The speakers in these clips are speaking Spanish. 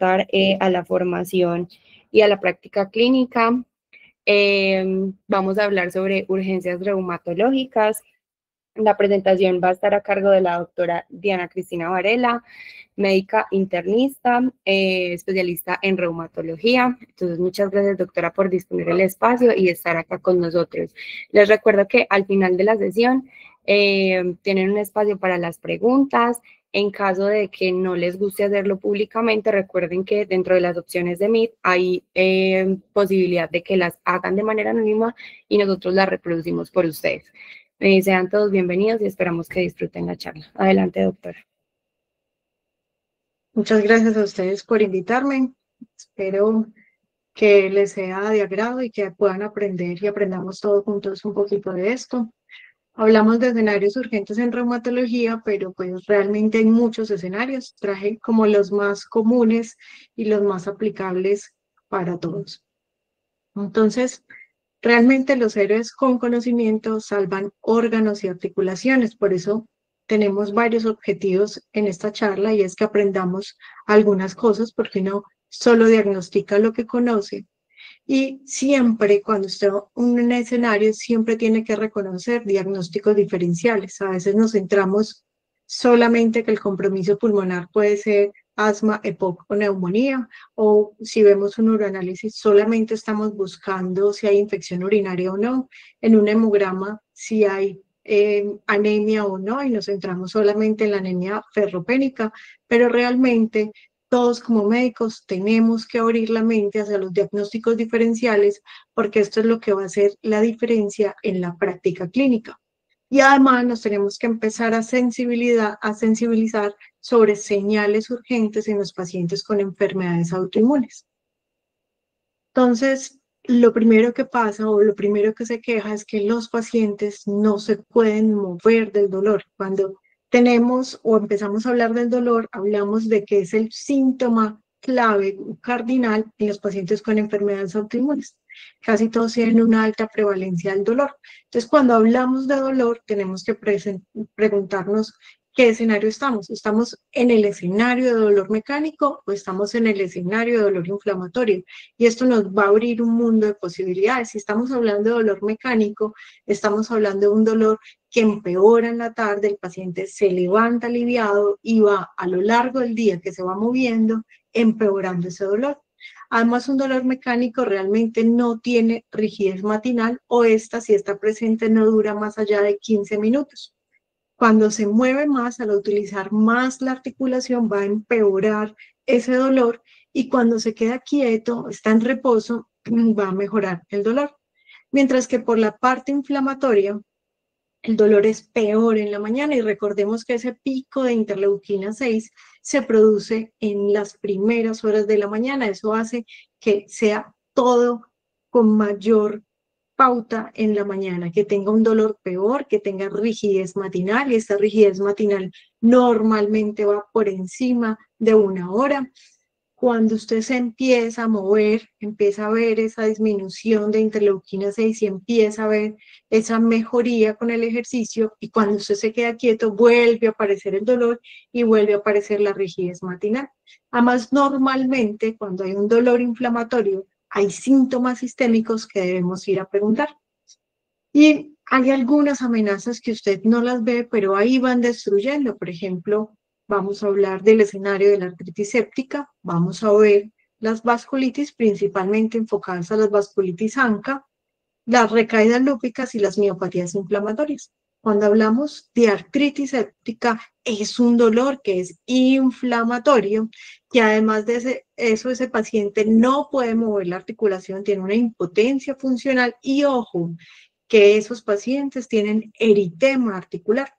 a la formación y a la práctica clínica. Vamos a hablar sobre urgencias reumatológicas. La presentación va a estar a cargo de la doctora Diana Cristina Varela, médica internista, especialista en reumatología. Entonces, muchas gracias, doctora, por disponer el espacio y estar acá con nosotros. Les recuerdo que al final de la sesión tienen un espacio para las preguntas. En caso de que no les guste hacerlo públicamente, recuerden que dentro de las opciones de Meet hay posibilidad de que las hagan de manera anónima y nosotros las reproducimos por ustedes. Sean todos bienvenidos y esperamos que disfruten la charla. Adelante, doctora. Muchas gracias a ustedes por invitarme. Espero que les sea de agrado y que puedan aprender y aprendamos todos juntos un poquito de esto. Hablamos de escenarios urgentes en reumatología, pero pues realmente hay muchos escenarios. Traje como los más comunes y los más aplicables para todos. Entonces, realmente los héroes con conocimiento salvan órganos y articulaciones. Por eso tenemos varios objetivos en esta charla y es que aprendamos algunas cosas porque uno solo diagnostica lo que conoce. Y siempre, cuando está en un escenario, siempre tiene que reconocer diagnósticos diferenciales. A veces nos centramos solamente que el compromiso pulmonar puede ser asma, EPOC o neumonía, o si vemos un uroanálisis, solamente estamos buscando si hay infección urinaria o no, en un hemograma si hay anemia o no, y nos centramos solamente en la anemia ferropénica, pero realmente todos como médicos tenemos que abrir la mente hacia los diagnósticos diferenciales porque esto es lo que va a hacer la diferencia en la práctica clínica. Y además nos tenemos que empezar a sensibilizar sobre señales urgentes en los pacientes con enfermedades autoinmunes. Entonces, lo primero que pasa o lo primero que se queja es que los pacientes no se pueden mover del dolor. Cuando tenemos o empezamos a hablar del dolor, hablamos de que es el síntoma clave, cardinal en los pacientes con enfermedades autoinmunes. Casi todos tienen una alta prevalencia del dolor. Entonces, cuando hablamos de dolor, tenemos que preguntarnos qué escenario estamos. ¿Estamos en el escenario de dolor mecánico o estamos en el escenario de dolor inflamatorio? Y esto nos va a abrir un mundo de posibilidades. Si estamos hablando de dolor mecánico, estamos hablando de un dolor que empeora en la tarde, el paciente se levanta aliviado y va a lo largo del día que se va moviendo, empeorando ese dolor. Además, un dolor mecánico realmente no tiene rigidez matinal o esta, si está presente, no dura más allá de 15 minutos. Cuando se mueve más, al utilizar más la articulación, va a empeorar ese dolor y cuando se queda quieto, está en reposo, va a mejorar el dolor. Mientras que por la parte inflamatoria, el dolor es peor en la mañana y recordemos que ese pico de interleuquina 6 se produce en las primeras horas de la mañana. Eso hace que sea todo con mayor pauta en la mañana, que tenga un dolor peor, que tenga rigidez matinal y esta rigidez matinal normalmente va por encima de 1 hora. Cuando usted se empieza a mover, empieza a ver esa disminución de interleuquina 6 y empieza a ver esa mejoría con el ejercicio y cuando usted se queda quieto vuelve a aparecer el dolor y vuelve a aparecer la rigidez matinal. Además, normalmente cuando hay un dolor inflamatorio hay síntomas sistémicos que debemos ir a preguntar. Y hay algunas amenazas que usted no las ve, pero ahí van destruyendo. Por ejemplo, vamos a hablar del escenario de la artritis séptica, vamos a ver las vasculitis, principalmente enfocadas a las vasculitis ANCA, las recaídas lúpicas y las miopatías inflamatorias. Cuando hablamos de artritis séptica, es un dolor que es inflamatorio, que además de eso, ese paciente no puede mover la articulación, tiene una impotencia funcional y ojo, que esos pacientes tienen eritema articular.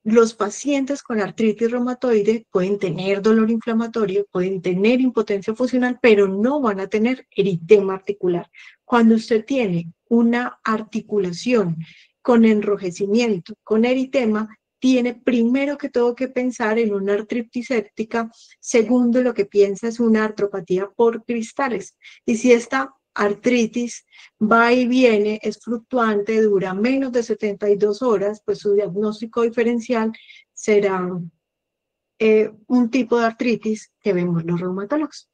Los pacientes con artritis reumatoide pueden tener dolor inflamatorio, pueden tener impotencia funcional, pero no van a tener eritema articular. Cuando usted tiene una articulación con enrojecimiento, con eritema, tiene primero que todo que pensar en una artritis séptica, segundo lo que piensa es una artropatía por cristales. Y si esta artritis va y viene, es fluctuante, dura menos de 72 horas, pues su diagnóstico diferencial será un tipo de artritis que vemos los reumatólogos.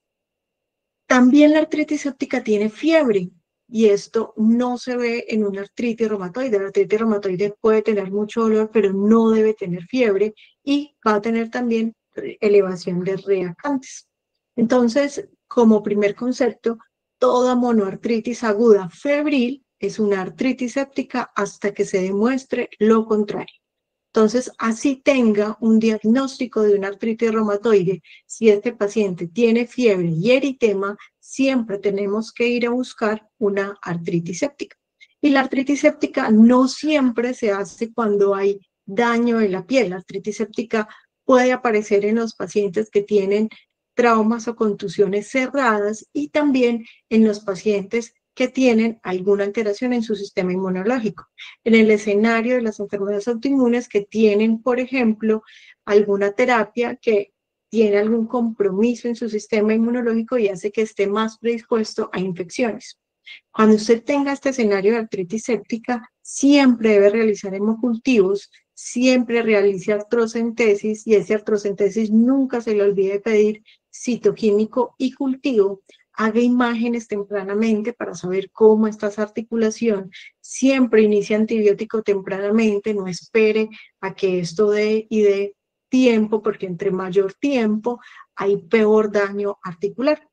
También la artritis séptica tiene fiebre y esto no se ve en una artritis reumatoide. La artritis reumatoide puede tener mucho dolor, pero no debe tener fiebre y va a tener también elevación de reactantes. Entonces, como primer concepto, toda monoartritis aguda febril es una artritis séptica hasta que se demuestre lo contrario. Entonces, así tenga un diagnóstico de una artritis reumatoide, si este paciente tiene fiebre y eritema, siempre tenemos que ir a buscar una artritis séptica. Y la artritis séptica no siempre se hace cuando hay daño en la piel. La artritis séptica puede aparecer en los pacientes que tienen traumas o contusiones cerradas y también en los pacientes que tienen alguna alteración en su sistema inmunológico. En el escenario de las enfermedades autoinmunes que tienen, por ejemplo, alguna terapia que tiene algún compromiso en su sistema inmunológico y hace que esté más predispuesto a infecciones. Cuando usted tenga este escenario de artritis séptica, siempre debe realizar hemocultivos, siempre realice artrocentesis y ese artrocentesis nunca se le olvide pedir citoquímico y cultivo. Haga imágenes tempranamente para saber cómo está esa articulación. Siempre inicie antibiótico tempranamente, no espere a que esto dé y dé tiempo, porque entre mayor tiempo hay peor daño articular.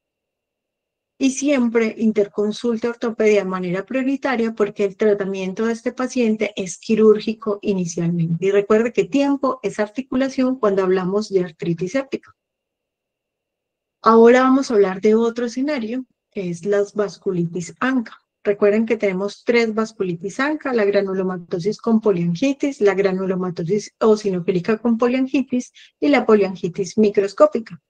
Y siempre interconsulte ortopedia de manera prioritaria porque el tratamiento de este paciente es quirúrgico inicialmente. Y recuerde que tiempo es articulación cuando hablamos de artritis séptica. Ahora vamos a hablar de otro escenario, que es las vasculitis ANCA. Recuerden que tenemos 3 vasculitis ANCA, la granulomatosis con poliangitis, la granulomatosis eosinofílica con poliangitis y la poliangitis microscópica.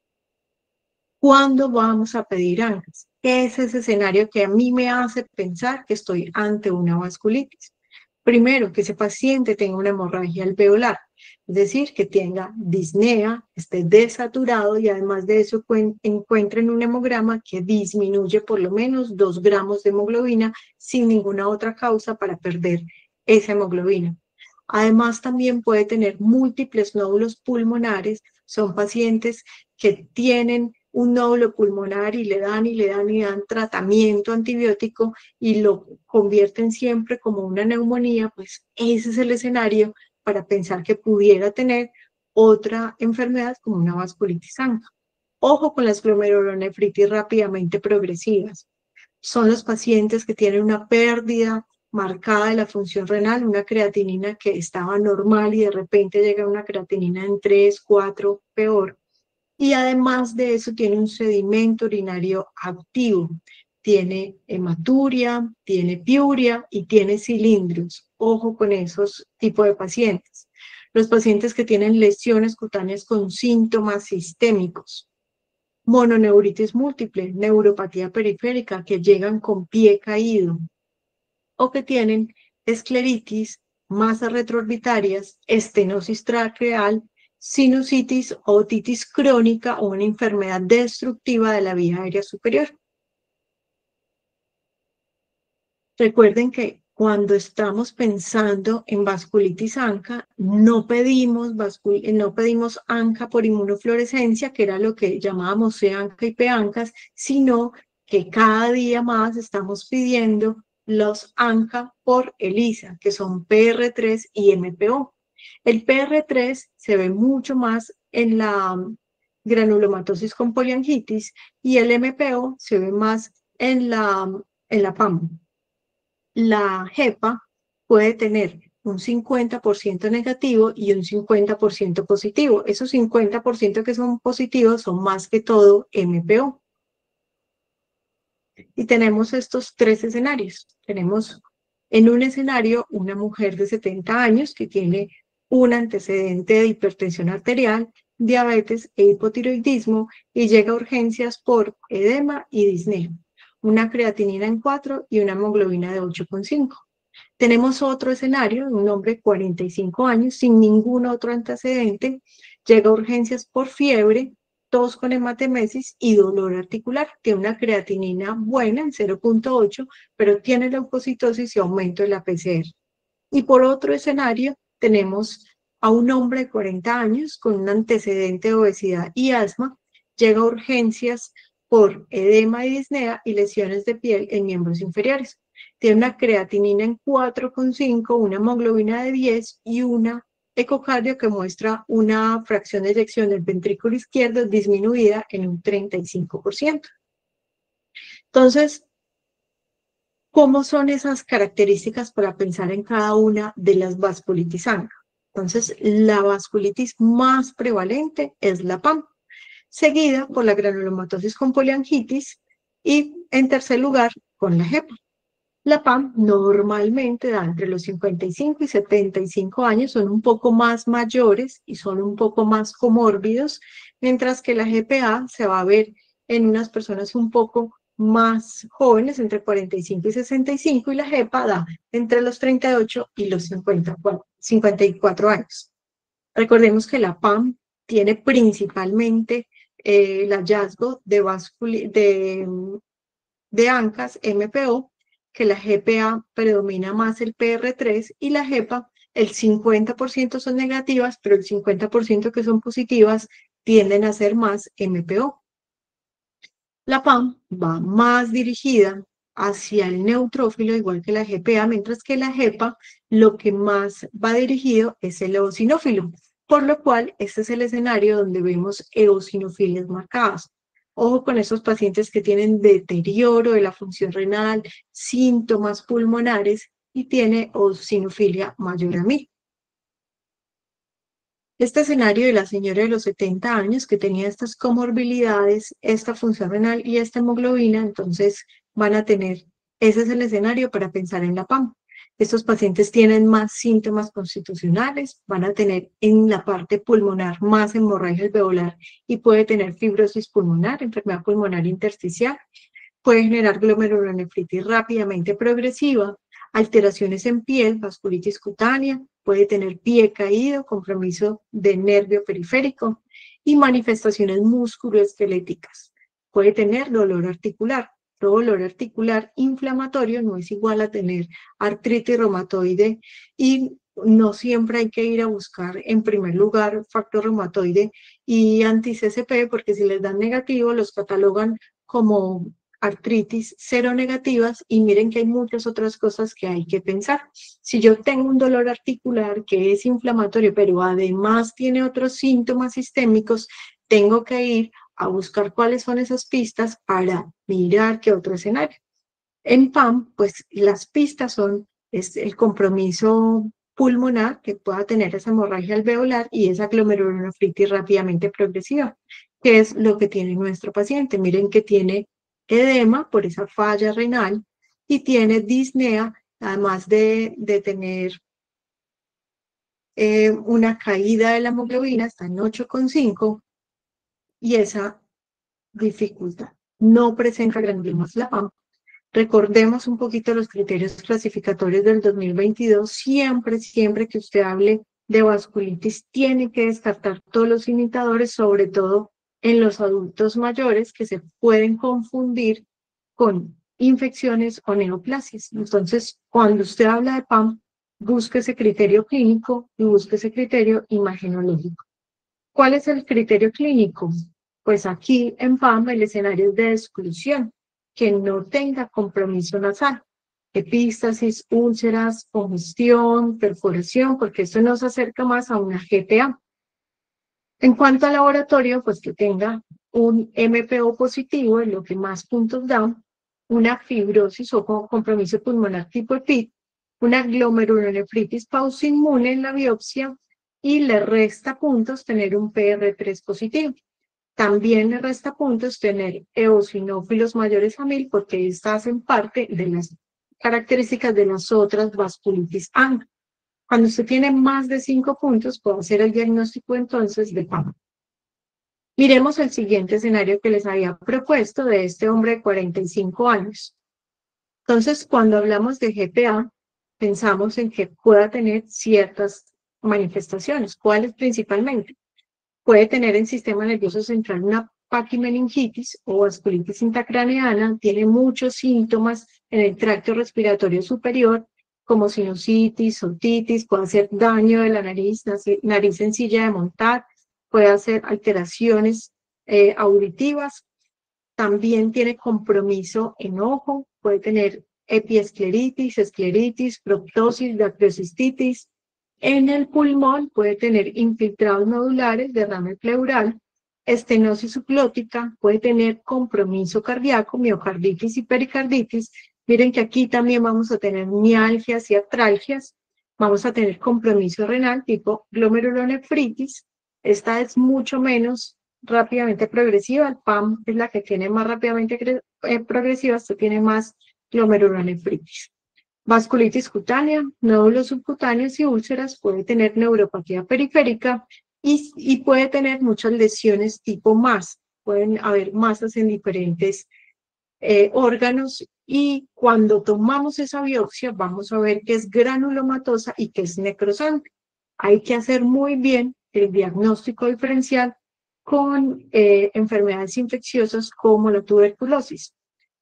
¿Cuándo vamos a pedir ANCAs? ¿Qué es ese escenario que a mí me hace pensar que estoy ante una vasculitis? Primero, que ese paciente tenga una hemorragia alveolar, es decir, que tenga disnea, esté desaturado y además de eso encuentren un hemograma que disminuye por lo menos 2 gramos de hemoglobina sin ninguna otra causa para perder esa hemoglobina. Además, también puede tener múltiples nódulos pulmonares. Son pacientes que tienen un nódulo pulmonar y le dan tratamiento antibiótico y lo convierten siempre como una neumonía, pues ese es el escenario para pensar que pudiera tener otra enfermedad como una vasculitis ANCA. Ojo con las glomerulonefritis rápidamente progresivas. Son los pacientes que tienen una pérdida marcada de la función renal, una creatinina que estaba normal y de repente llega una creatinina en 3, 4, peor. Y además de eso tiene un sedimento urinario activo, tiene hematuria, tiene piuria y tiene cilindros. Ojo con esos tipos de pacientes. Los pacientes que tienen lesiones cutáneas con síntomas sistémicos, mononeuritis múltiple, neuropatía periférica, que llegan con pie caído, o que tienen escleritis, masas retroorbitarias, estenosis traqueal, sinusitis o otitis crónica o una enfermedad destructiva de la vía aérea superior. Recuerden que cuando estamos pensando en vasculitis ANCA, no pedimos ANCA por inmunofluorescencia, que era lo que llamábamos C-ANCA y P-ANCAS, sino que cada día más estamos pidiendo los ANCA por ELISA, que son PR3 y MPO. El PR3 se ve mucho más en la granulomatosis con poliangitis y el MPO se ve más en la PAM. La JEPA puede tener un 50% negativo y un 50% positivo. Esos 50% que son positivos son más que todo MPO. Y tenemos estos 3 escenarios. Tenemos en un escenario una mujer de 70 años que tiene un antecedente de hipertensión arterial, diabetes e hipotiroidismo y llega a urgencias por edema y disnea, una creatinina en 4 y una hemoglobina de 8,5. Tenemos otro escenario, un hombre de 45 años sin ningún otro antecedente, llega a urgencias por fiebre, tos con hematemesis y dolor articular. Tiene una creatinina buena en 0,8, pero tiene leucocitosis y aumento de la PCR. Y por otro escenario tenemos a un hombre de 40 años con un antecedente de obesidad y asma, llega a urgencias por edema y disnea y lesiones de piel en miembros inferiores. Tiene una creatinina en 4,5, una hemoglobina de 10 y una ecocardio que muestra una fracción de eyección del ventrículo izquierdo disminuida en un 35%. Entonces, ¿cómo son esas características para pensar en cada una de las vasculitis ANCA? Entonces, la vasculitis más prevalente es la PAM, seguida por la granulomatosis con poliangitis y, en tercer lugar, con la JEPA. La PAM normalmente da entre los 55 y 75 años, son un poco más mayores y son un poco más comórbidos, mientras que la GPA se va a ver en unas personas un poco más jóvenes, entre 45 y 65, y la GEPA da entre los 38 y los 54 años. Recordemos que la PAM tiene principalmente el hallazgo de ANCAS MPO, que la GPA predomina más el PR3 y la GEPA, el 50% son negativas, pero el 50% que son positivas tienden a ser más MPO. La PAM va más dirigida hacia el neutrófilo, igual que la GPA, mientras que la GEPA lo que más va dirigido es el eosinófilo, por lo cual este es el escenario donde vemos eosinofilias marcadas. Ojo con esos pacientes que tienen deterioro de la función renal, síntomas pulmonares y tiene eosinofilia mayor a 1000. Este escenario de la señora de los 70 años que tenía estas comorbilidades, esta función renal y esta hemoglobina, entonces van a tener, ese es el escenario para pensar en la PAM. Estos pacientes tienen más síntomas constitucionales, van a tener en la parte pulmonar más hemorragia alveolar y puede tener fibrosis pulmonar, enfermedad pulmonar intersticial, puede generar glomerulonefritis rápidamente progresiva, alteraciones en piel, vasculitis cutánea, puede tener pie caído, compromiso de nervio periférico y manifestaciones musculoesqueléticas. Puede tener dolor articular. Todo dolor articular inflamatorio no es igual a tener artritis reumatoide y no siempre hay que ir a buscar en primer lugar factor reumatoide y anti-CCP porque si les dan negativo los catalogan como artritis seronegativas y miren que hay muchas otras cosas que hay que pensar. Si yo tengo un dolor articular que es inflamatorio, pero además tiene otros síntomas sistémicos, tengo que ir a buscar cuáles son esas pistas para mirar qué otro escenario. En PAM, pues las pistas son el compromiso pulmonar que pueda tener esa hemorragia alveolar y esa glomerulonefritis rápidamente progresiva, que es lo que tiene nuestro paciente. Miren que tiene edema por esa falla renal y tiene disnea, además de tener una caída de la hemoglobina, está en 8,5 y esa dificultad. No presenta granulomas la PAM. Recordemos un poquito los criterios clasificatorios del 2022. Siempre que usted hable de vasculitis, tiene que descartar todos los imitadores, sobre todo en los adultos mayores que se pueden confundir con infecciones o neoplasias. Entonces, cuando usted habla de PAM, busque ese criterio clínico y busque ese criterio imagenológico. ¿Cuál es el criterio clínico? Pues aquí en PAM el escenario es de exclusión, que no tenga compromiso nasal, epístasis, úlceras, congestión, perforación, porque esto nos acerca más a una GPA. En cuanto al laboratorio, pues que tenga un MPO positivo, en lo que más puntos da, una fibrosis o compromiso pulmonar tipo EPIT, una glomerulonefritis pausoinmune en la biopsia y le resta puntos tener un PR3 positivo. También le resta puntos tener eosinófilos mayores a 1000 porque estas hacen parte de las características de las otras vasculitis ANCA. Cuando usted tiene más de 5 puntos, puede hacer el diagnóstico entonces de PAM. Miremos el siguiente escenario que les había propuesto de este hombre de 45 años. Entonces, cuando hablamos de GPA, pensamos en que pueda tener ciertas manifestaciones. ¿Cuáles principalmente? Puede tener en sistema nervioso central una paquimeningitis o vasculitis intracraneana, tiene muchos síntomas en el tracto respiratorio superior como sinusitis, otitis, puede hacer daño de la nariz, nariz sencilla de montar, puede hacer alteraciones auditivas, también tiene compromiso en ojo, puede tener epiescleritis, escleritis, proptosis, dactiocistitis. En el pulmón puede tener infiltrados nodulares, derrame pleural, estenosis subglótica, puede tener compromiso cardíaco, miocarditis y pericarditis. Miren que aquí también vamos a tener mialgias y artralgias, vamos a tener compromiso renal tipo glomerulonefritis. Esta es mucho menos rápidamente progresiva, el PAM es la que tiene más rápidamente progresiva, esto tiene más glomerulonefritis. Vasculitis cutánea, nódulos subcutáneos y úlceras, puede tener neuropatía periférica y puede tener muchas lesiones tipo MAS, pueden haber masas en diferentes órganos y cuando tomamos esa biopsia vamos a ver que es granulomatosa y que es necrosante. Hay que hacer muy bien el diagnóstico diferencial con enfermedades infecciosas como la tuberculosis.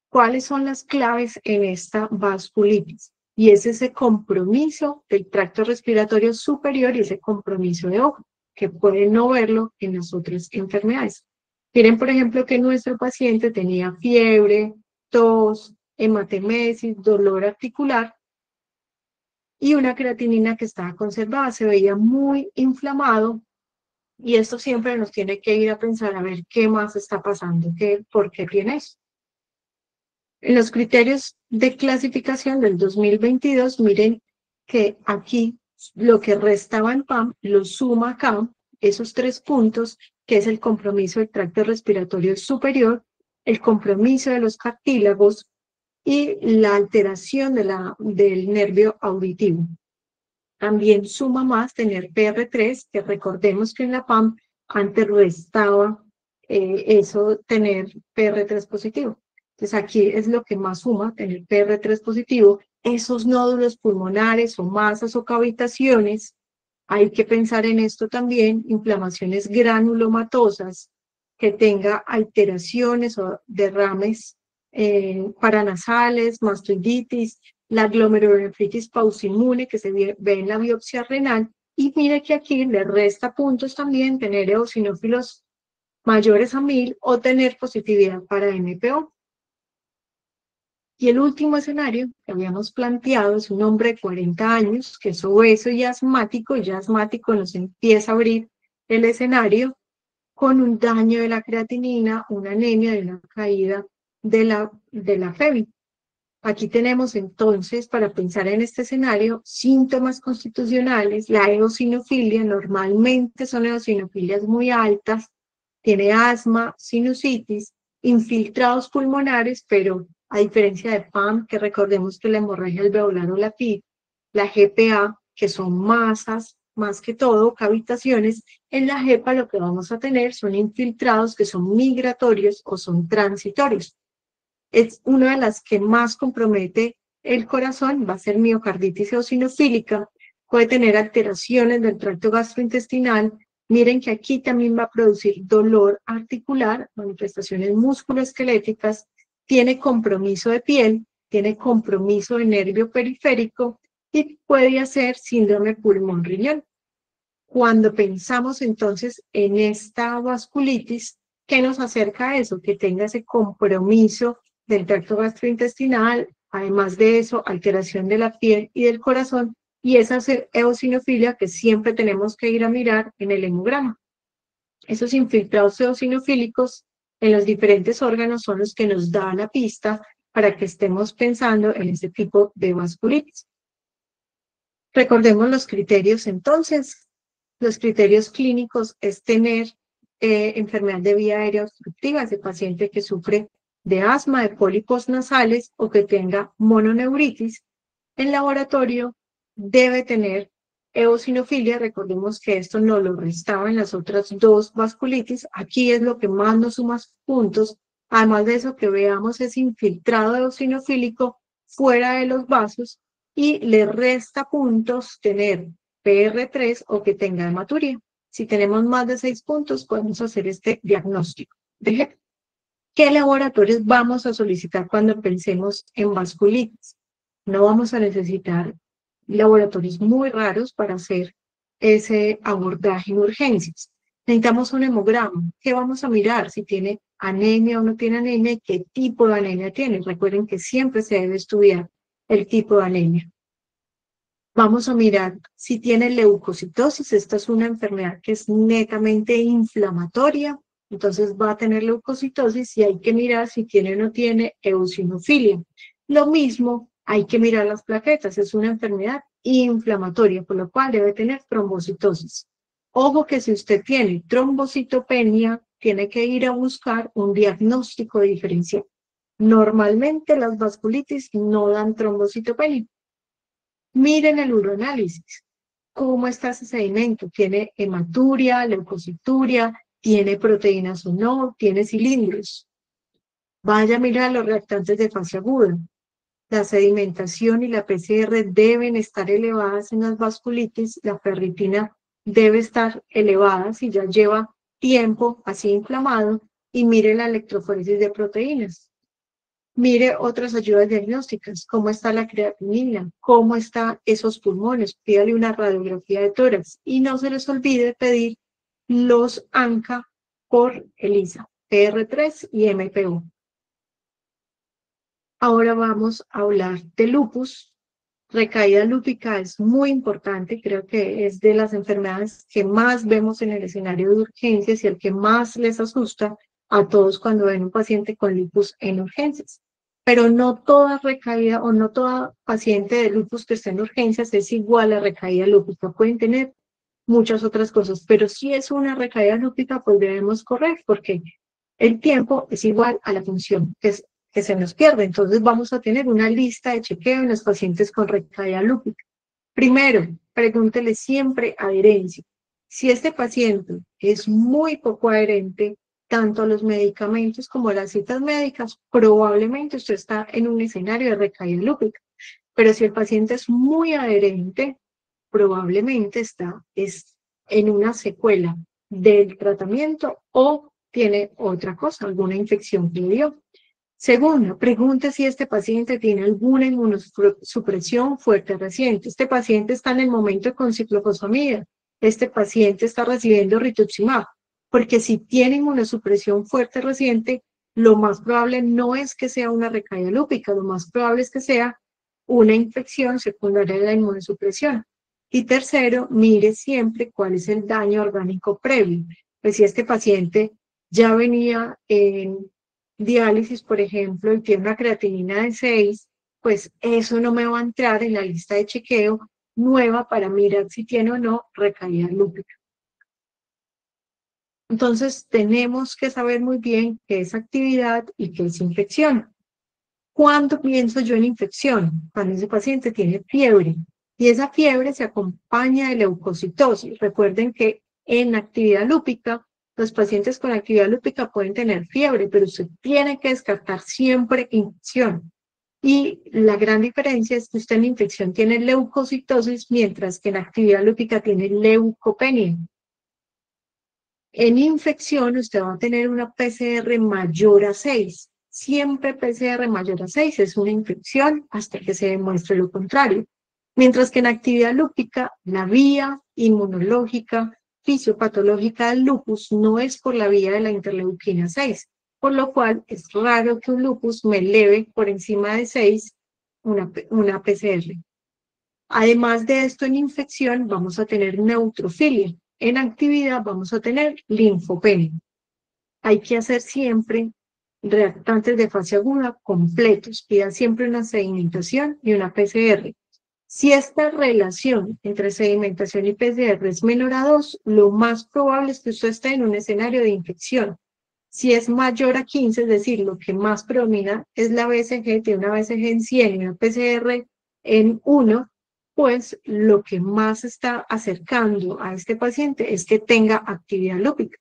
¿Cuáles son las claves en esta vasculitis? Y es ese compromiso del tracto respiratorio superior y ese compromiso de ojo, que pueden no verlo en las otras enfermedades. Miren, por ejemplo, que nuestro paciente tenía fiebre, tos, hematemesis, dolor articular y una creatinina que estaba conservada, se veía muy inflamado y esto siempre nos tiene que ir a pensar a ver qué más está pasando, por qué tiene eso. En los criterios de clasificación del 2022, miren que aquí lo que restaba en PAM lo suma acá, esos 3 puntos, que es el compromiso del tracto respiratorio superior, el compromiso de los cartílagos y la alteración del nervio auditivo. También suma más tener PR3, que recordemos que en la PAM antes restaba eso, tener PR3 positivo. Entonces aquí es lo que más suma, tener PR3 positivo. Esos nódulos pulmonares o masas o cavitaciones, hay que pensar en esto también, inflamaciones granulomatosas, que tenga alteraciones o derrames paranasales, mastoiditis, la glomerulonefritis pausimune que se ve en la biopsia renal. Y mire que aquí le resta puntos también tener eosinófilos mayores a 1000 o tener positividad para MPO. Y el último escenario que habíamos planteado es un hombre de 40 años que es obeso y asmático nos empieza a abrir el escenario con un daño de la creatinina, una anemia de una caída de la FEBI. Aquí tenemos entonces, para pensar en este escenario, síntomas constitucionales. La eosinofilia normalmente son eosinofilias muy altas, tiene asma, sinusitis, infiltrados pulmonares, pero a diferencia de PAM, que recordemos que la hemorragia alveolar o la PIP, la GPA, que son masas, más que todo, cavitaciones, en la GEPA lo que vamos a tener son infiltrados que son migratorios o son transitorios. Es una de las que más compromete el corazón, va a ser miocarditis eosinofílica, puede tener alteraciones del tracto gastrointestinal. Miren que aquí también va a producir dolor articular, manifestaciones musculoesqueléticas, tiene compromiso de piel, tiene compromiso de nervio periférico y puede hacer síndrome pulmón-riñón. Cuando pensamos entonces en esta vasculitis, ¿qué nos acerca a eso? Que tenga ese compromiso del tracto gastrointestinal, además de eso, alteración de la piel y del corazón, y esa eosinofilia que siempre tenemos que ir a mirar en el hemograma. Esos infiltrados eosinofílicos en los diferentes órganos son los que nos dan la pista para que estemos pensando en este tipo de vasculitis. Recordemos los criterios entonces. Los criterios clínicos es tener enfermedad de vía aérea obstructiva, ese paciente que sufre de asma, de pólipos nasales o que tenga mononeuritis. En laboratorio debe tener eosinofilia, recordemos que esto no lo restaba en las otras 2 vasculitis, aquí es lo que más nos suma puntos, además de eso que veamos ese infiltrado eosinofílico fuera de los vasos y le resta puntos tener PR3 o que tenga hematuria. Si tenemos más de 6 puntos, podemos hacer este diagnóstico. ¿Qué laboratorios vamos a solicitar cuando pensemos en vasculitis? No vamos a necesitar laboratorios muy raros para hacer ese abordaje en urgencias. Necesitamos un hemograma. ¿Qué vamos a mirar? Si tiene anemia o no tiene anemia y qué tipo de anemia tiene. Recuerden que siempre se debe estudiar el tipo de anemia. Vamos a mirar si tiene leucocitosis. Esta es una enfermedad que es netamente inflamatoria, entonces va a tener leucocitosis y hay que mirar si tiene o no tiene eosinofilia. Lo mismo, hay que mirar las plaquetas. Es una enfermedad inflamatoria, por lo cual debe tener trombocitosis. Ojo que si usted tiene trombocitopenia, tiene que ir a buscar un diagnóstico diferencial. Normalmente las vasculitis no dan trombocitopenia. Miren el uroanálisis. ¿Cómo está ese sedimento? ¿Tiene hematuria, leucocituria? ¿Tiene proteínas o no? ¿Tiene cilindros? Vaya a mirar los reactantes de fase aguda. La sedimentación y la PCR deben estar elevadas en las vasculitis. La ferritina debe estar elevada si ya lleva tiempo así inflamado. Y mire la electroforesis de proteínas. Mire otras ayudas diagnósticas, cómo está la creatinina, cómo están esos pulmones, pídale una radiografía de tórax y no se les olvide pedir los ANCA por ELISA, PR3 y MPO. Ahora vamos a hablar de lupus. Recaída lúpica es muy importante, creo que es de las enfermedades que más vemos en el escenario de urgencias y el que más les asusta a todos cuando ven un paciente con lupus en urgencias. Pero no toda recaída o no toda paciente de lupus que esté en urgencias es igual a recaída lúpica. Pueden tener muchas otras cosas, pero si es una recaída lúpica, pues debemos correr porque el tiempo es igual a la función, que se nos pierde. Entonces vamos a tener una lista de chequeo en los pacientes con recaída lúpica. Primero, pregúntele siempre adherencia. Si este paciente es muy poco adherente, tanto a los medicamentos como a las citas médicas, probablemente usted está en un escenario de recaída lúpica. Pero si el paciente es muy adherente, probablemente está en una secuela del tratamiento o tiene otra cosa, alguna infección que le dio. Segundo, pregunte si este paciente tiene alguna inmunosupresión fuerte reciente. Este paciente está en el momento con ciclofosfamida. Este paciente está recibiendo rituximab. Porque si tiene inmunosupresión fuerte reciente, lo más probable no es que sea una recaída lúpica, lo más probable es que sea una infección secundaria de la inmunosupresión. Y tercero, mire siempre cuál es el daño orgánico previo. Pues si este paciente ya venía en diálisis, por ejemplo, y tiene una creatinina de 6, pues eso no me va a entrar en la lista de chequeo nueva para mirar si tiene o no recaída lúpica. Entonces, tenemos que saber muy bien qué es actividad y qué es infección. ¿Cuándo pienso yo en infección? Cuando ese paciente tiene fiebre. Y esa fiebre se acompaña de leucocitosis. Recuerden que en actividad lúpica, los pacientes con actividad lúpica pueden tener fiebre, pero usted tiene que descartar siempre infección. Y la gran diferencia es que usted en infección tiene leucocitosis, mientras que en actividad lúpica tiene leucopenia. En infección, usted va a tener una PCR mayor a 6. Siempre PCR mayor a 6 es una infección hasta que se demuestre lo contrario. Mientras que en actividad lúpica, la vía inmunológica, fisiopatológica del lupus no es por la vía de la interleuquina 6, por lo cual es raro que un lupus me eleve por encima de 6 una PCR. Además de esto, en infección vamos a tener neutrofilia. En actividad vamos a tener linfopenia. Hay que hacer siempre reactantes de fase aguda completos. Pida siempre una sedimentación y una PCR. Si esta relación entre sedimentación y PCR es menor a 2, lo más probable es que usted esté en un escenario de infección. Si es mayor a 15, es decir, lo que más predomina es la BCG, tiene una BCG en 100 y una PCR en 1, pues lo que más está acercando a este paciente es que tenga actividad lúpica.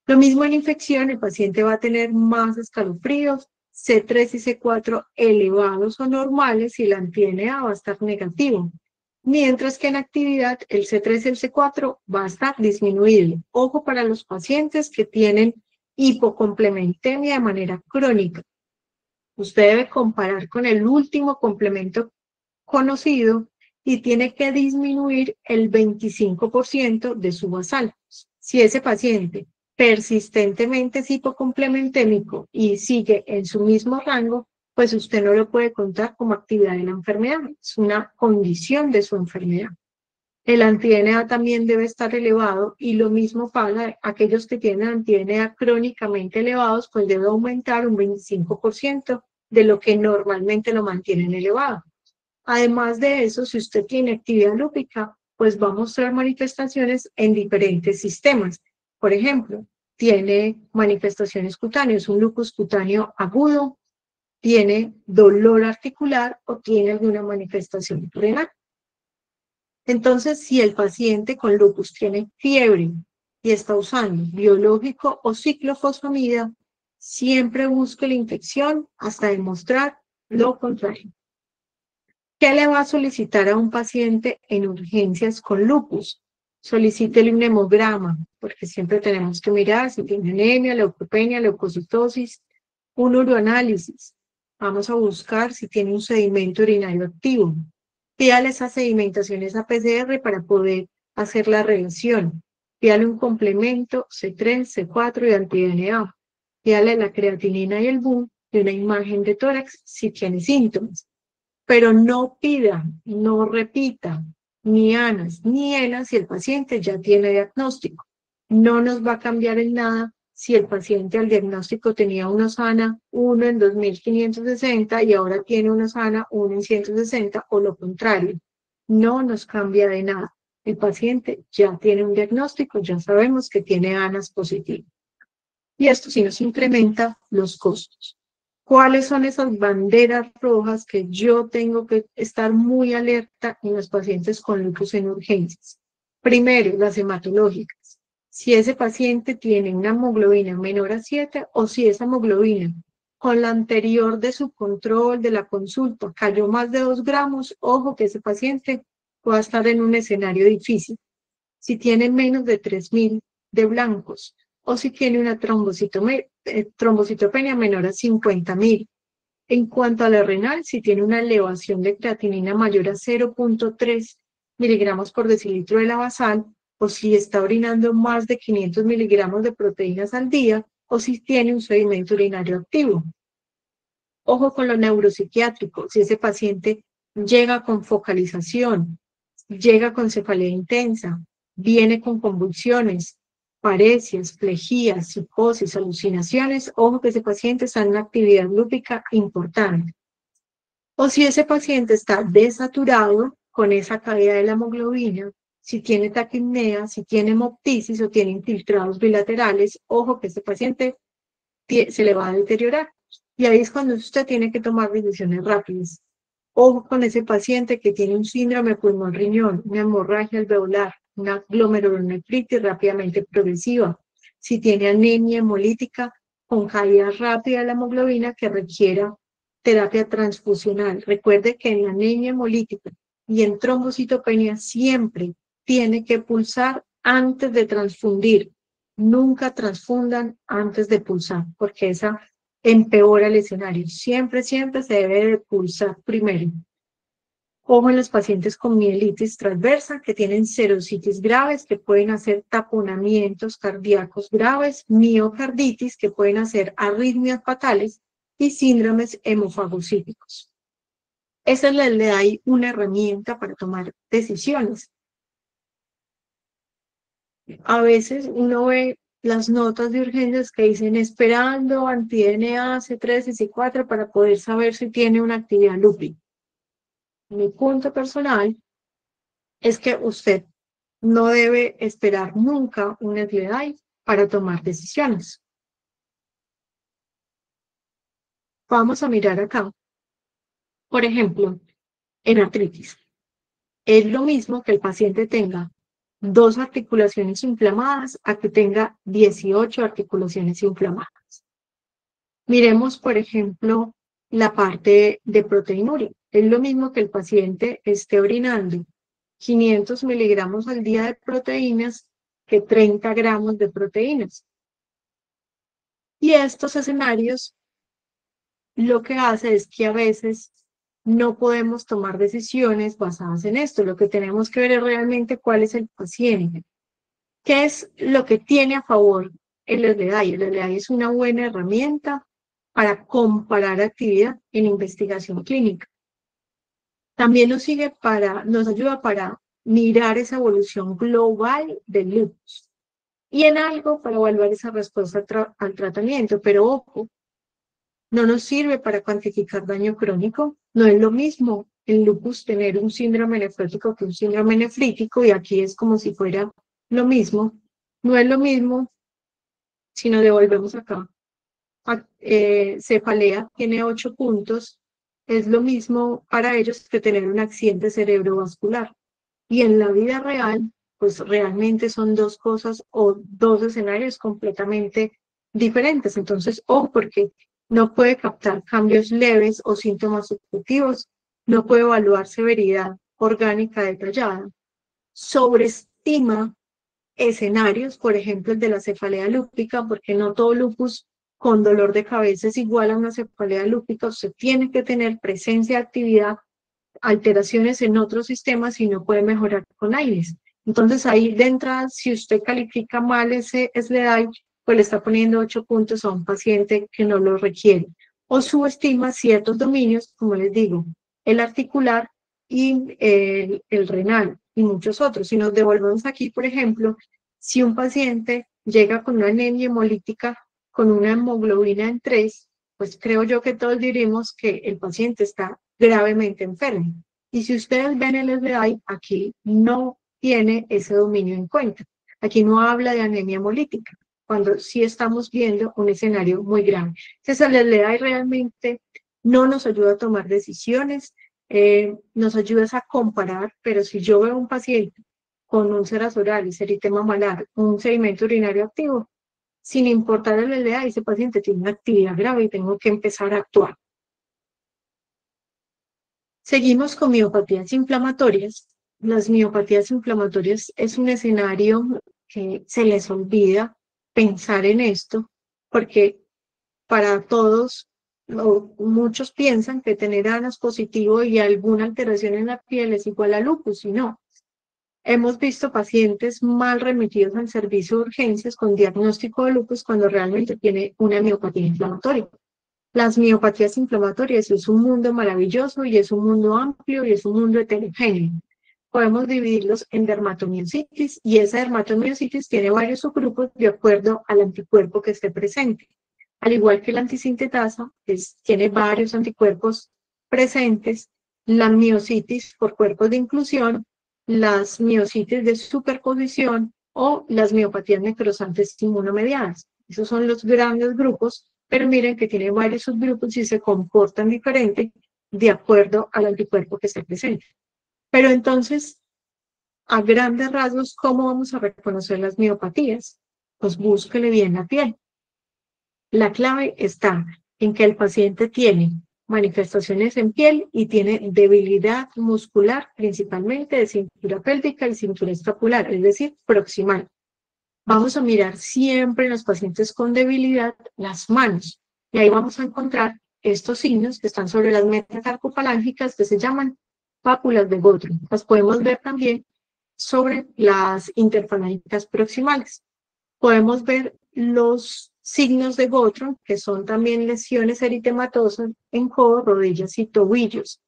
Lo mismo en infección, el paciente va a tener más escalofríos, C3 y C4 elevados o normales y la anti-DNA va a estar negativo. Mientras que en actividad el C3 y el C4 va a estar disminuido. Ojo para los pacientes que tienen hipocomplementemia de manera crónica. Usted debe comparar con el último complemento conocido y tiene que disminuir el 25% de su basal. Si ese paciente persistentemente es hipocomplementémico y sigue en su mismo rango, pues usted no lo puede contar como actividad de la enfermedad, es una condición de su enfermedad. El anti-DNA también debe estar elevado y lo mismo para aquellos que tienen anti-DNA crónicamente elevados, pues debe aumentar un 25% de lo que normalmente lo mantienen elevado. Además de eso, si usted tiene actividad lúpica, pues va a mostrar manifestaciones en diferentes sistemas. Por ejemplo, tiene manifestaciones cutáneas, un lupus cutáneo agudo, tiene dolor articular o tiene alguna manifestación renal. Entonces, si el paciente con lupus tiene fiebre y está usando biológico o ciclofosfamida, siempre busque la infección hasta demostrar lo contrario. ¿Qué le va a solicitar a un paciente en urgencias con lupus? Solicítele un hemograma, porque siempre tenemos que mirar si tiene anemia, leucopenia, leucocitosis, un uroanálisis. Vamos a buscar si tiene un sedimento urinario activo. Pídale esas sedimentaciones a PCR para poder hacer la relación. Pídale un complemento C3, C4 y anti-DNA. Pídale la creatinina y el BUN y una imagen de tórax si tiene síntomas. Pero no pida, no repita ni ANAS ni ENAS si el paciente ya tiene diagnóstico. No nos va a cambiar en nada si el paciente al diagnóstico tenía una SANA 1 en 2560 y ahora tiene una SANA 1 en 160 o lo contrario. No nos cambia de nada. El paciente ya tiene un diagnóstico, ya sabemos que tiene ANAS positivo. Y esto sí nos incrementa los costos. ¿Cuáles son esas banderas rojas que yo tengo que estar muy alerta en los pacientes con lupus en urgencias? Primero, las hematológicas. Si ese paciente tiene una hemoglobina menor a 7 o si esa hemoglobina con la anterior de su control de la consulta cayó más de 2 gramos, ojo que ese paciente va a estar en un escenario difícil. Si tiene menos de 3.000 de blancos, o si tiene una trombocitopenia menor a 50.000. En cuanto a la renal, si tiene una elevación de creatinina mayor a 0.3 miligramos por decilitro de la basal, o si está orinando más de 500 miligramos de proteínas al día, o si tiene un sedimento urinario activo. Ojo con lo neuropsiquiátrico, si ese paciente llega con focalización, llega con cefalea intensa, viene con convulsiones, parecias, flejías, psicosis, alucinaciones, ojo que ese paciente está en una actividad lúpica importante. O si ese paciente está desaturado con esa caída de la hemoglobina, si tiene taquipnea, si tiene hemoptisis o tiene infiltrados bilaterales, ojo que ese paciente se le va a deteriorar. Y ahí es cuando usted tiene que tomar decisiones rápidas. Ojo con ese paciente que tiene un síndrome pulmón-riñón, una hemorragia alveolar, una glomerulonefritis rápidamente progresiva. Si tiene anemia hemolítica con caída rápida de la hemoglobina que requiera terapia transfusional. Recuerde que en la anemia hemolítica y en trombocitopenia siempre tiene que pulsar antes de transfundir. Nunca transfundan antes de pulsar, porque esa empeora el escenario. Siempre, siempre se debe de pulsar primero. Ojo en los pacientes con mielitis transversa que tienen serositis graves, que pueden hacer taponamientos cardíacos graves, miocarditis, que pueden hacer arritmias fatales y síndromes hemofagocíticos. Esa le da ahí una herramienta para tomar decisiones. A veces uno ve las notas de urgencias que dicen esperando anti-DNA, C3 y C4 para poder saber si tiene una actividad lúpica. Mi punto personal es que usted no debe esperar nunca un SLEDAI para tomar decisiones. Vamos a mirar acá. Por ejemplo, en artritis. Es lo mismo que el paciente tenga 2 articulaciones inflamadas a que tenga 18 articulaciones inflamadas. Miremos, por ejemplo, la parte de proteinuria. Es lo mismo que el paciente esté orinando 500 miligramos al día de proteínas que 30 gramos de proteínas. Y estos escenarios lo que hace es que a veces no podemos tomar decisiones basadas en esto. Lo que tenemos que ver es realmente cuál es el paciente. ¿Qué es lo que tiene a favor el SLEDAI? El SLEDAI es una buena herramienta para comparar actividad en investigación clínica. También nos ayuda para mirar esa evolución global del lupus y en algo para evaluar esa respuesta al tratamiento. Pero ojo, no nos sirve para cuantificar daño crónico. No es lo mismo el lupus tener un síndrome nefrótico que un síndrome nefrítico, y aquí es como si fuera lo mismo. No es lo mismo si nos devolvemos acá. Cefalea tiene 8 puntos. Es lo mismo para ellos que tener un accidente cerebrovascular. Y en la vida real, pues realmente son dos cosas o dos escenarios completamente diferentes. Entonces, ojo, porque no puede captar cambios leves o síntomas subjetivos, no puede evaluar severidad orgánica detallada, sobreestima escenarios, por ejemplo, el de la cefalea lúpica, porque no todo lupus con dolor de cabeza es igual a una cefalea lúpica. Usted tiene que tener presencia de actividad, alteraciones en otros sistemas y no puede mejorar con AINES. Entonces ahí de entrada, si usted califica mal ese SLEDAI, pues le está poniendo 8 puntos a un paciente que no lo requiere. O subestima ciertos dominios, como les digo, el articular y el renal y muchos otros. Si nos devolvemos aquí, por ejemplo, si un paciente llega con una anemia hemolítica, con una hemoglobina en 3, pues creo yo que todos diremos que el paciente está gravemente enfermo. Y si ustedes ven el SLEDAI, aquí no tiene ese dominio en cuenta. Aquí no habla de anemia hemolítica, cuando sí estamos viendo un escenario muy grave. Entonces el SLEDAI realmente no nos ayuda a tomar decisiones, nos ayuda a comparar, pero si yo veo un paciente con úlceras orales, eritema malar, un sedimento urinario activo, sin importar el SLEDAI, ese paciente tiene una actividad grave y tengo que empezar a actuar. Seguimos con miopatías inflamatorias. Las miopatías inflamatorias es un escenario que se les olvida pensar en esto, porque para todos, muchos piensan que tener ANAS positivo y alguna alteración en la piel es igual a lupus, y no. Hemos visto pacientes mal remitidos al servicio de urgencias con diagnóstico de lupus cuando realmente tiene una miopatía inflamatoria. Las miopatías inflamatorias es un mundo maravilloso y es un mundo amplio y es un mundo heterogéneo. Podemos dividirlos en dermatomiositis, y esa dermatomiositis tiene varios subgrupos de acuerdo al anticuerpo que esté presente. Al igual que la antisintetasa, tiene varios anticuerpos presentes. La miositis por cuerpos de inclusión, las miositis de superposición o las miopatías necrosantes inmunomediadas. Esos son los grandes grupos, pero miren que tienen varios subgrupos y se comportan diferente de acuerdo al anticuerpo que esté presente. Pero entonces, a grandes rasgos, ¿cómo vamos a reconocer las miopatías? Pues búsquele bien la piel. La clave está en que el paciente tiene manifestaciones en piel y tiene debilidad muscular, principalmente de cintura pélvica y cintura escapular, es decir, proximal. Vamos a mirar siempre en los pacientes con debilidad las manos, y ahí vamos a encontrar estos signos que están sobre las metacarpofalángicas, que se llaman pápulas de Gottron. Las podemos ver también sobre las interfalángicas proximales. Podemos ver los signos de Gottron, que son también lesiones eritematosas en codo, rodillas y tobillos.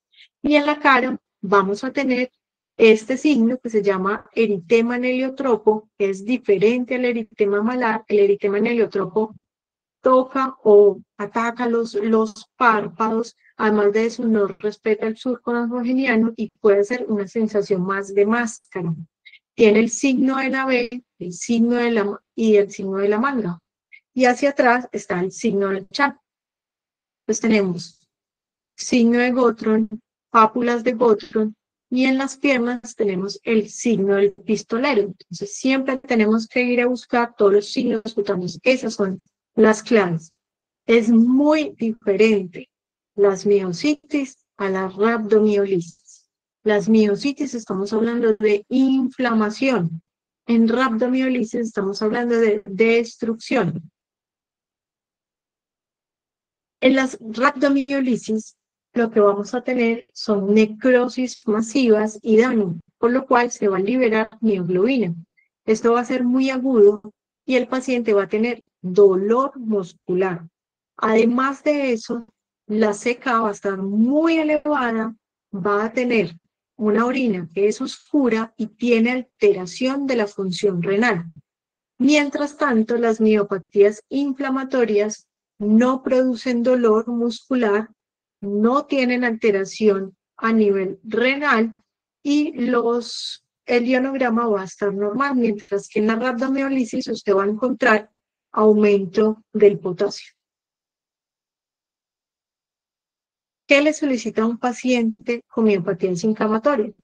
Y en la cara vamos a tener este signo que se llama eritema en heliotropo, que es diferente al eritema malar. El eritema en heliotropo toca o ataca los párpados, además de eso no respeta el surco nasogeniano y puede ser una sensación más de máscara. Tiene el signo de la B, el signo de y el signo de la manga. Y hacia atrás está el signo del chat. Pues tenemos signo de Gottron, pápulas de Gottron, y en las piernas tenemos el signo del pistolero. Entonces siempre tenemos que ir a buscar todos los signos cutáneos. Esas son las claves. Es muy diferente las miositis a las rhabdomiolisis. Las miositis estamos hablando de inflamación. En rhabdomiolisis estamos hablando de destrucción. En las rhabdomiolisis lo que vamos a tener son necrosis masivas y daño, por lo cual se va a liberar mioglobina. Esto va a ser muy agudo y el paciente va a tener dolor muscular. Además de eso, la CK va a estar muy elevada, va a tener una orina que es oscura y tiene alteración de la función renal. Mientras tanto, las miopatías inflamatorias no producen dolor muscular, no tienen alteración a nivel renal y el ionograma va a estar normal, mientras que en la rhabdomiólisis usted va a encontrar aumento del potasio. ¿Qué le solicita a un paciente con miopatías inflamatorias?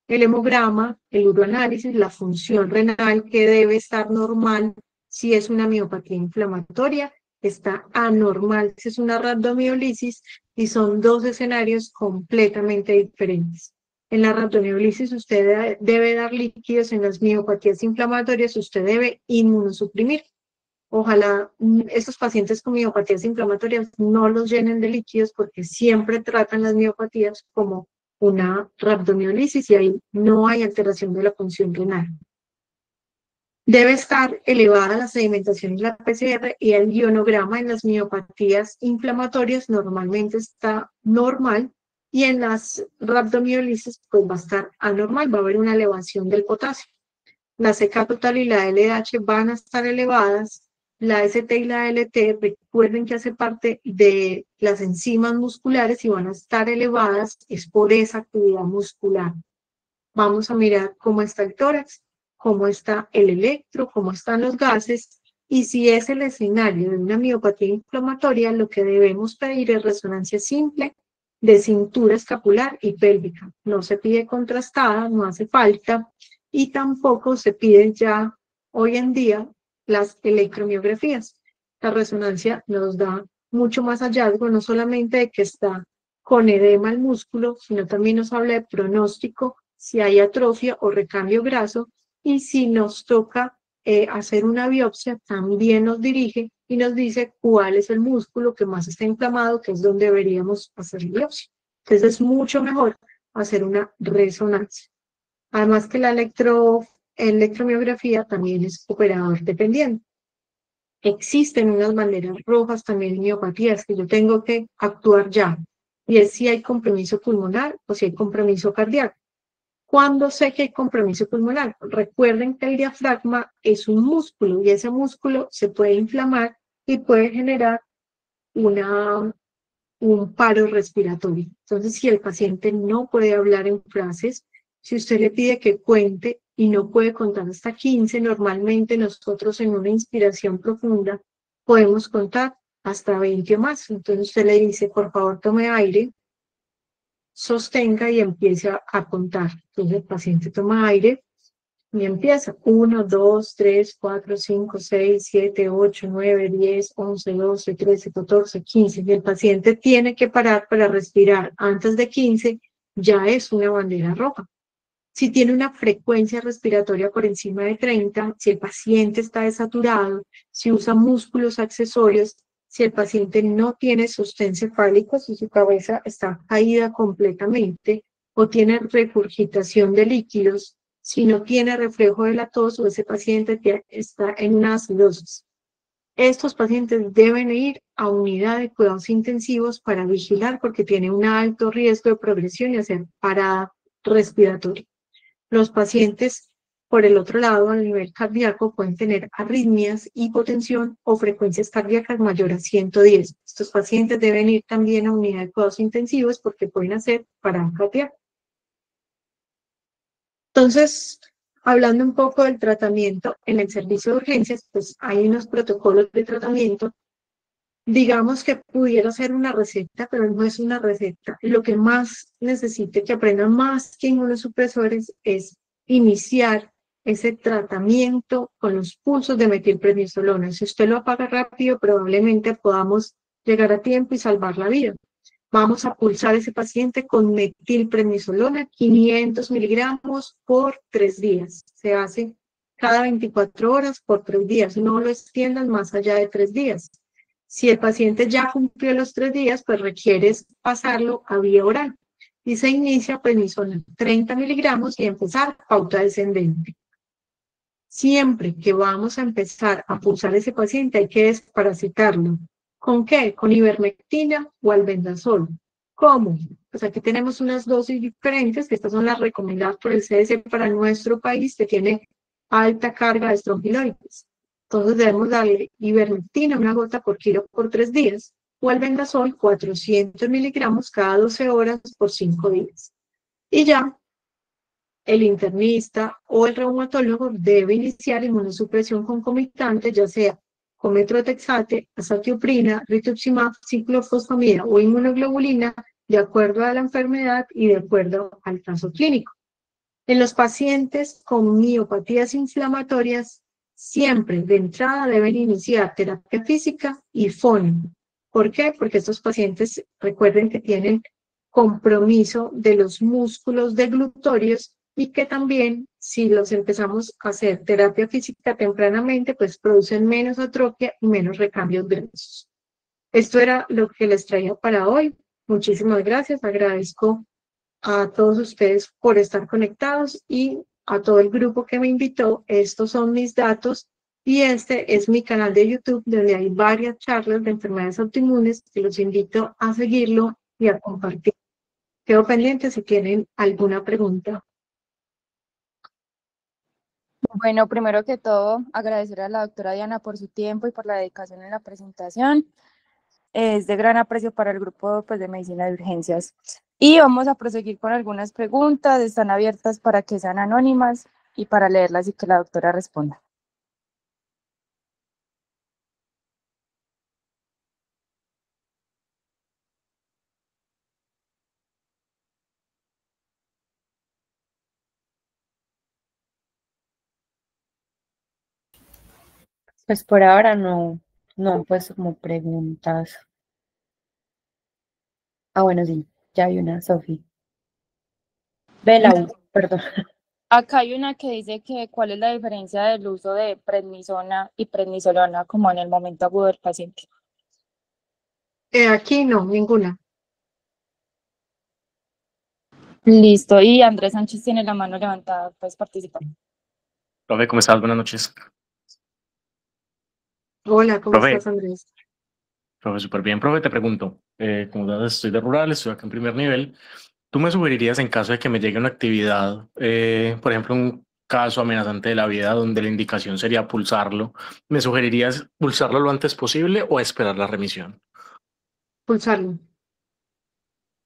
El hemograma, el uroanálisis, la función renal que debe estar normal si es una miopatía inflamatoria, está anormal si es una rhabdomiólisis y son dos escenarios completamente diferentes. En la rhabdomiólisis usted debe dar líquidos, en las miopatías inflamatorias usted debe inmunosuprimir. Ojalá estos pacientes con miopatías inflamatorias no los llenen de líquidos porque siempre tratan las miopatías como una rhabdomiólisis y ahí no hay alteración de la función renal. Debe estar elevada la sedimentación en la PCR y el ionograma en las miopatías inflamatorias normalmente está normal y en las rhabdomiólisis pues va a estar anormal, va a haber una elevación del potasio. La CK total y la LDH van a estar elevadas. La ST y la LT, recuerden que hace parte de las enzimas musculares y van a estar elevadas, es por esa actividad muscular. Vamos a mirar cómo está el tórax, cómo está el electro, cómo están los gases, y si es el escenario de una miopatía inflamatoria, lo que debemos pedir es resonancia simple de cintura escapular y pélvica. No se pide contrastada, no hace falta, y tampoco se piden ya hoy en día las electromiografías. La resonancia nos da mucho más hallazgo, no solamente de que está con edema el músculo, sino también nos habla de pronóstico, si hay atrofia o recambio graso, y si nos toca hacer una biopsia, también nos dirige y nos dice cuál es el músculo que más está inflamado, que es donde deberíamos hacer la biopsia. Entonces es mucho mejor hacer una resonancia. Además que la electromiografía también es operador dependiente. Existen unas banderas rojas también en miopatías que yo tengo que actuar ya, y es si hay compromiso pulmonar o si hay compromiso cardíaco. ¿Cuándo sé que hay compromiso pulmonar? Recuerden que el diafragma es un músculo y ese músculo se puede inflamar y puede generar un paro respiratorio. Entonces, si el paciente no puede hablar en frases, si usted le pide que cuente y no puede contar hasta 15, normalmente nosotros en una inspiración profunda podemos contar hasta 20 o más. Entonces usted le dice, por favor, tome aire, sostenga y empiece a contar. Entonces el paciente toma aire y empieza. 1, 2, 3, 4, 5, 6, 7, 8, 9, 10, 11, 12, 13, 14, 15. Y el paciente tiene que parar para respirar antes de 15, ya es una bandera roja. Si tiene una frecuencia respiratoria por encima de 30, si el paciente está desaturado, si usa músculos accesorios, si el paciente no tiene sostén cefálico, si su cabeza está caída completamente o tiene regurgitación de líquidos, si no tiene reflejo de la tos o ese paciente está en una acidosis. Estos pacientes deben ir a unidad de cuidados intensivos para vigilar porque tiene un alto riesgo de progresión y hacer parada respiratoria. Los pacientes, por el otro lado, a nivel cardíaco, pueden tener arritmias, hipotensión o frecuencias cardíacas mayor a 110. Estos pacientes deben ir también a unidad de cuidados intensivos porque pueden hacer parada cardíaca. Entonces, hablando un poco del tratamiento en el servicio de urgencias, pues hay unos protocolos de tratamiento. Digamos que pudiera ser una receta, pero no es una receta. Lo que más necesite que aprendan más que inmunosupresores es iniciar ese tratamiento con los pulsos de metilprednisolona. Si usted lo apaga rápido, probablemente podamos llegar a tiempo y salvar la vida. Vamos a pulsar a ese paciente con metilprednisolona, 500 miligramos por 3 días. Se hace cada 24 horas por 3 días. No lo extiendan más allá de 3 días. Si el paciente ya cumplió los 3 días, pues requieres pasarlo a vía oral y se inicia prednisona 30 miligramos y empezar pauta descendente. Siempre que vamos a empezar a pulsar a ese paciente hay que desparasitarlo. ¿Con qué? Con ivermectina o albendazol. ¿Cómo? Pues aquí tenemos unas dosis diferentes, que estas son las recomendadas por el CDC para nuestro país, que tiene alta carga de estrongiloides. Entonces debemos darle ivermectina, una gota por kilo por 3 días, o albendazol, 400 miligramos cada 12 horas por 5 días. Y ya el internista o el reumatólogo debe iniciar inmunosupresión concomitante, ya sea con metrotexate, azatioprina, rituximab, ciclofosfamida o inmunoglobulina, de acuerdo a la enfermedad y de acuerdo al caso clínico. En los pacientes con miopatías inflamatorias, siempre de entrada deben iniciar terapia física y FONI. ¿Por qué? Porque estos pacientes, recuerden que tienen compromiso de los músculos deglutorios y que también, si los empezamos a hacer terapia física tempranamente, pues producen menos atrofia y menos recambios grasos. Esto era lo que les traía para hoy. Muchísimas gracias. Agradezco a todos ustedes por estar conectados y a todo el grupo que me invitó. Estos son mis datos y este es mi canal de YouTube donde hay varias charlas de enfermedades autoinmunes que los invito a seguirlo y a compartir. Quedo pendiente si tienen alguna pregunta. Bueno, primero que todo, agradecer a la doctora Diana por su tiempo y por la dedicación en la presentación. Es de gran aprecio para el grupo pues, de medicina de urgencias. Y vamos a proseguir con algunas preguntas, están abiertas para que sean anónimas y para leerlas y que la doctora responda. Pues por ahora no, pues como preguntas. Ah, bueno, sí, ya hay una, Sofi. Perdón. Acá hay una que dice que cuál es la diferencia del uso de prednisona y prednisolona como en el momento agudo del paciente. Aquí no, ninguna. Listo, y Andrés Sánchez tiene la mano levantada, puedes participar. Profe, ¿cómo estás? Buenas noches. Hola, ¿cómo Profe, estás, Andrés? súper bien. Profe, te pregunto, como sabes, estoy de rural, estoy acá en primer nivel. ¿Tú me sugerirías en caso de que me llegue una actividad, por ejemplo, un caso amenazante de la vida donde la indicación sería pulsarlo, ¿me sugerirías pulsarlo lo antes posible o esperar la remisión? Pulsarlo.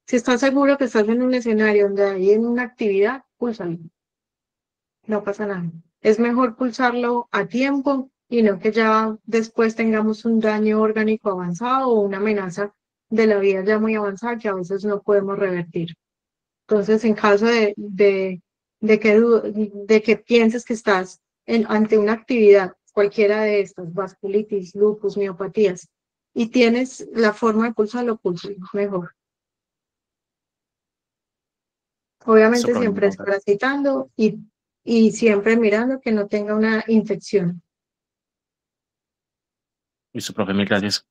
Si estás seguro que estás en un escenario donde hay una actividad, púlsalo. No pasa nada. Es mejor pulsarlo a tiempo y no que ya después tengamos un daño orgánico avanzado o una amenaza de la vida ya muy avanzada que a veces no podemos revertir. Entonces, en caso de que pienses que estás ante una actividad, cualquiera de estas, vasculitis, lupus, miopatías, y tienes la forma de pulsarlo, pulsalo mejor. Eso, Obviamente profe, siempre desparasitando y siempre mirando que no tenga una infección. Listo, profe, mil gracias.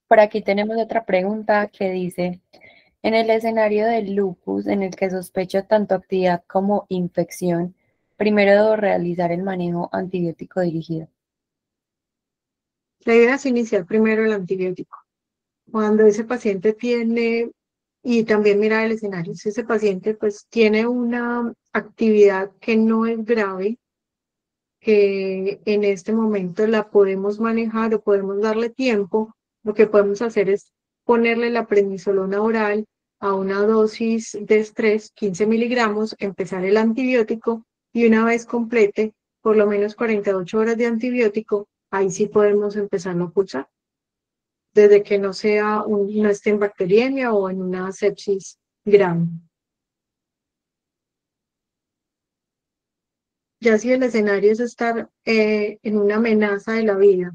Por aquí tenemos otra pregunta que dice, en el escenario del lupus, en el que sospecho tanto actividad como infección, primero debo realizar el manejo antibiótico dirigido. La idea es iniciar primero el antibiótico. Cuando ese paciente tiene, y también mirar el escenario, si ese paciente pues tiene una actividad que no es grave, que en este momento la podemos manejar o podemos darle tiempo, lo que podemos hacer es ponerle la prednisolona oral a una dosis de estrés, 15 miligramos, empezar el antibiótico y una vez complete por lo menos 48 horas de antibiótico, ahí sí podemos empezarlo a pulsar, desde que no sea no esté en bacteriemia o en una sepsis grave. Ya si el escenario es estar en una amenaza de la vida,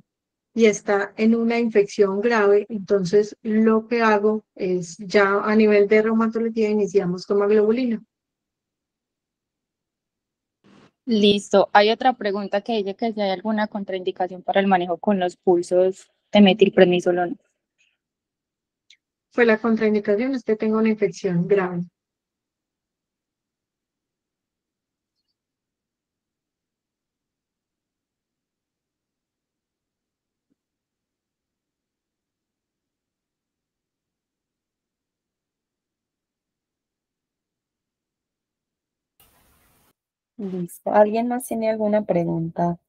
y está en una infección grave, entonces lo que hago es ya a nivel de reumatología iniciamos con globulina. Listo. Hay otra pregunta que dice que si hay alguna contraindicación para el manejo con los pulsos de metilprednisolona. Pues la contraindicación es que tengo una infección grave. Listo. ¿Alguien más tiene alguna pregunta?